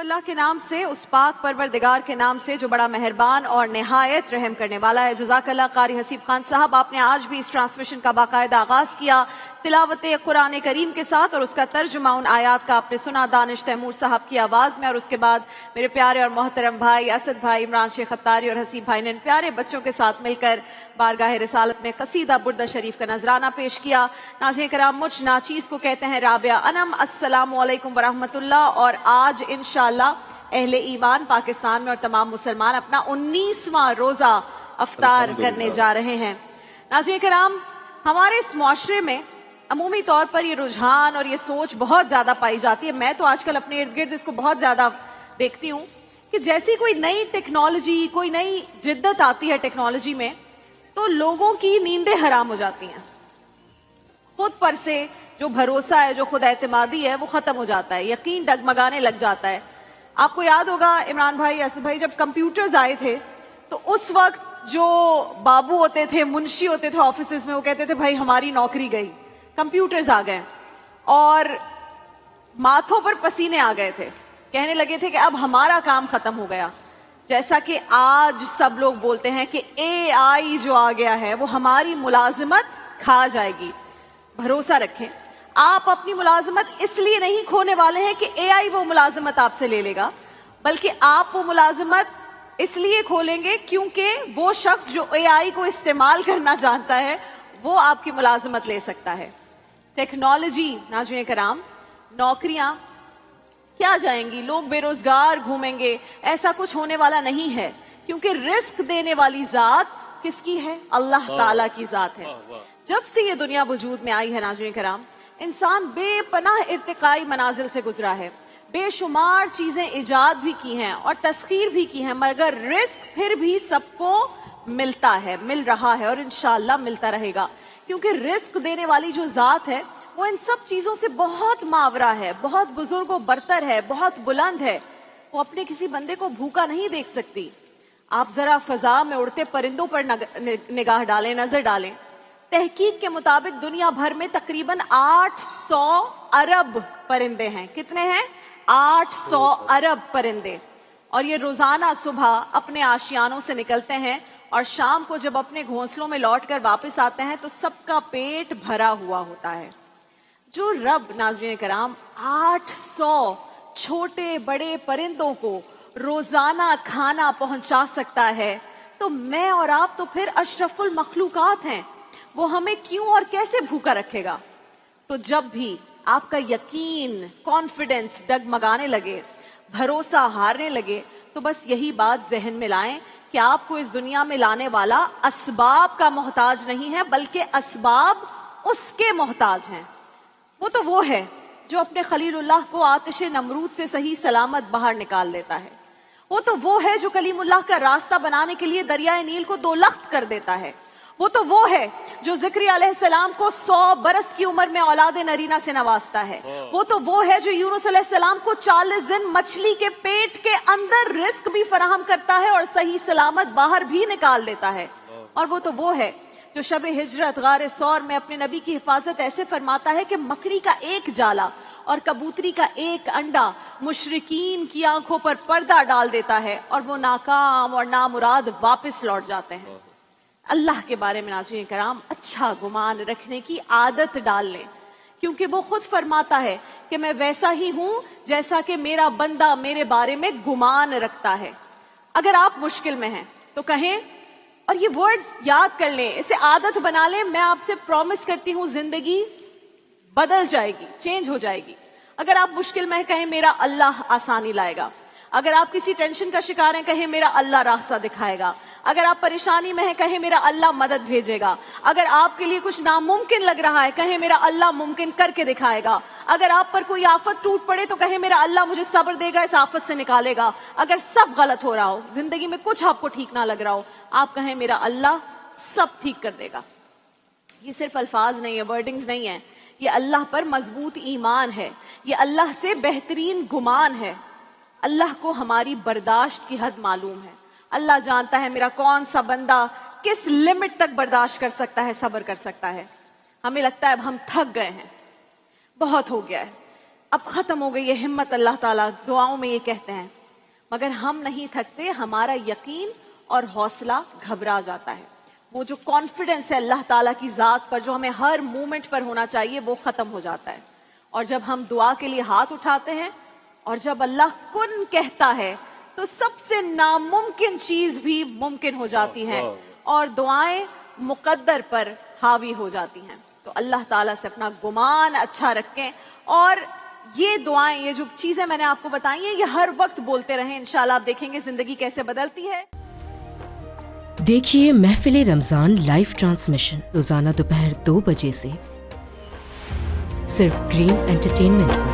अल्लाह के नाम से, उस पाक परवरदिगार के नाम से जो बड़ा मेहरबान और निहायत रहम करने वाला है। जज़ाकल्लाह कारी हसीब खान साहब, आपने आज भी इस ट्रांसमिशन का बाकायदा आगाज़ किया तिलावत कुरान करीम के साथ, और उसका तर्जुमा उन आयात का आपने सुना दानिश तैमूर साहब की आवाज़ में। और उसके बाद मेरे प्यारे और मोहतरम भाई असद भाई, इमरान शेख अत्तारी और हसीब भाई ने इन प्यारे बच्चों के साथ मिलकर बारगाह रिसालत में कसीदा बुर्दा शरीफ का नजराना पेश किया। नाज़रीन कराम, मुझ नाचीज़ को कहते हैं राबिया अनम, अस्सलामु अलैकुम वरहमतुल्लाह। और आज इंशाअल्लाह अहले ईमान पाकिस्तान में और तमाम मुसलमान अपना 19वां रोज़ा अफ्तार करने जा रहे हैं। नाज़रीन कराम, हमारे इस मुआशरे में अमूमी तौर पर ये रुझान और ये सोच बहुत ज़्यादा पाई जाती है। मैं तो आजकल अपने इर्द गिर्द इसको बहुत ज़्यादा देखती हूँ कि जैसी कोई नई टेक्नोलॉजी, कोई नई जिद्दत आती है टेक्नोलॉजी में, तो लोगों की नींदें हराम हो जाती हैं। खुद पर से जो भरोसा है, जो खुद एतमादी है, वो ख़त्म हो जाता है, यकीन डगमगाने लग जाता है। आपको याद होगा इमरान भाई, असद भाई, जब कंप्यूटर्स आए थे तो उस वक्त जो बाबू होते थे, मुंशी होते थे ऑफिसेज में, वो कहते थे भाई हमारी नौकरी गई, कंप्यूटर्स आ गए, और माथों पर पसीने आ गए थे, कहने लगे थे कि अब हमारा काम खत्म हो गया। जैसा कि आज सब लोग बोलते हैं कि AI जो आ गया है वो हमारी मुलाजिमत खा जाएगी। भरोसा रखें, आप अपनी मुलाजिमत इसलिए नहीं खोने वाले हैं कि AI वो मुलाजिमत आपसे ले लेगा, बल्कि आप वो मुलाजिमत इसलिए खोलेंगे क्योंकि वो शख्स जो AI को इस्तेमाल करना जानता है वो आपकी मुलाजिमत ले सकता है। टेक्नोलॉजी, नाज़रीन कराम, नौकरियां क्या जाएंगी, लोग बेरोजगार घूमेंगे, ऐसा कुछ होने वाला नहीं है, क्योंकि रिस्क देने वाली जात किसकी है? अल्लाह ताला की जात है। जब से ये दुनिया वजूद में आई है नाज़रीन कराम, इंसान बेपनाह इर्तिकाई मनाजिल से गुजरा है, बेशुमार चीजें इजाद भी की हैं और तस्खीर भी की हैं, मगर रिस्क फिर भी सबको मिलता है, मिल रहा है और इंशाअल्लाह मिलता रहेगा, क्योंकि रिस्क देने वाली जो जात है वो इन सब चीजों से बहुत मावरा है, बहुत बुजुर्ग व बरतर है, बहुत बुलंद है। वो अपने किसी बंदे को भूखा नहीं देख सकती। आप जरा फजा में उड़ते परिंदों पर निगाह डालें, नजर डालें। तहकीक के मुताबिक दुनिया भर में तकरीबन 800 अरब परिंदे हैं। कितने हैं? 800 अरब परिंदे। और ये रोजाना सुबह अपने आशियानों से निकलते हैं और शाम को जब अपने घोंसलों में लौट कर वापस आते हैं तो सबका पेट भरा हुआ होता है। जो रब, नाज़रीन कराम, 800 छोटे बड़े परिंदों को रोजाना खाना पहुंचा सकता है, तो मैं और आप तो फिर अशरफुल मखलूकात हैं, वो हमें क्यों और कैसे भूखा रखेगा? तो जब भी आपका यकीन, कॉन्फिडेंस डगमगाने लगे, भरोसा हारने लगे, तो बस यही बात जहन में लाएं कि आपको इस दुनिया में लाने वाला असबाब का मोहताज नहीं है, बल्कि असबाब उसके मोहताज हैं। वो है जो अपने खलीलुल्लाह को आतिश नमरूद से सही सलामत बाहर निकाल देता है। वो है जो कलीमुल्लाह का रास्ता बनाने के लिए दरियाए नील को 2 लख्त कर देता है। वो है जो ज़िक्रिया अलैहिस्सलाम को 100 बरस की उम्र में औलाद नरीना से नवाजता है। वो है जो यूनुस अलैहिस्सलाम को 40 दिन मछली के पेट के अंदर रिस्क भी फराहम करता है और सही सलामत बाहर भी निकाल देता है। और वो है जो शब हिजरत गारे सौर में अपने नबी की हिफाजत ऐसे फरमाता है कि मकड़ी का एक जाला और कबूतरी का एक अंडा मुशरिकीन की आंखों पर पर्दा डाल देता है और वो नाकाम और नामुराद वापस लौट जाते हैं। अल्लाह के बारे में नाज़रीन कराम अच्छा गुमान रखने की आदत डाल लें, क्योंकि वो खुद फरमाता है कि मैं वैसा ही हूं जैसा कि मेरा बंदा मेरे बारे में गुमान रखता है। अगर आप मुश्किल में हैं तो कहें, और ये वर्ड्स याद कर लें, इसे आदत बना लें, मैं आपसे प्रॉमिस करती हूं जिंदगी बदल जाएगी, चेंज हो जाएगी। अगर आप मुश्किल में हैं, कहें मेरा अल्लाह आसानी लाएगा। अगर आप किसी टेंशन का शिकार हैं, कहें मेरा अल्लाह रास्ता दिखाएगा। अगर आप परेशानी में हैं, कहें मेरा अल्लाह मदद भेजेगा। अगर आपके लिए कुछ नामुमकिन लग रहा है, कहें मेरा अल्लाह मुमकिन करके दिखाएगा। अगर आप पर कोई आफत टूट पड़े तो कहें मेरा अल्लाह मुझे सब्र देगा, इस आफत से निकालेगा। अगर सब गलत हो रहा हो, जिंदगी में कुछ आपको ठीक ना लग रहा हो, आप कहें मेरा अल्लाह सब ठीक कर देगा। ये सिर्फ अल्फाज नहीं है, वर्डिंग्स नहीं है, ये अल्लाह पर मजबूत ईमान है, ये अल्लाह से बेहतरीन गुमान है। अल्लाह को हमारी बर्दाश्त की हद मालूम है। अल्लाह जानता है मेरा कौन सा बंदा किस लिमिट तक बर्दाश्त कर सकता है, सब्र कर सकता है। हमें लगता है अब हम थक गए हैं, बहुत हो गया है, اب ختم ہو گئی یہ ہمت، اللہ تعالیٰ دعاؤں میں یہ کہتے ہیں، مگر ہم نہیں تھکتے، ہمارا یقین اور حوصلہ گھبرا جاتا ہے. وہ جو کانفیڈنس ہے اللہ تعالیٰ کی ذات پر جو ہمیں ہر مومنٹ پر ہونا چاہیے وہ ختم ہو جاتا ہے. اور جب ہم دعا کے لیے ہاتھ اٹھاتے ہیں اور جب اللہ کن کہتا ہے تو سب سے ناممکن چیز بھی ممکن ہو جاتی ہے اور دعائیں مقدر پر حاوی ہو جاتی ہیں. تو اللہ تعالیٰ سے اپنا گمان اچھا رکھیں اور یہ دعائیں، یہ جو چیزیں میں نے آپ کو بتائی ہیں، یہ ہر وقت بولتے رہیں. انشاءاللہ آپ دیکھیں گے زندگی کیسے بدلتی ہے. دیکھیے محفل رمضان لائیو ٹرانسمیشن روزانہ دوپہر 2 بجے سے صرف گرین انٹرٹینمنٹ پر.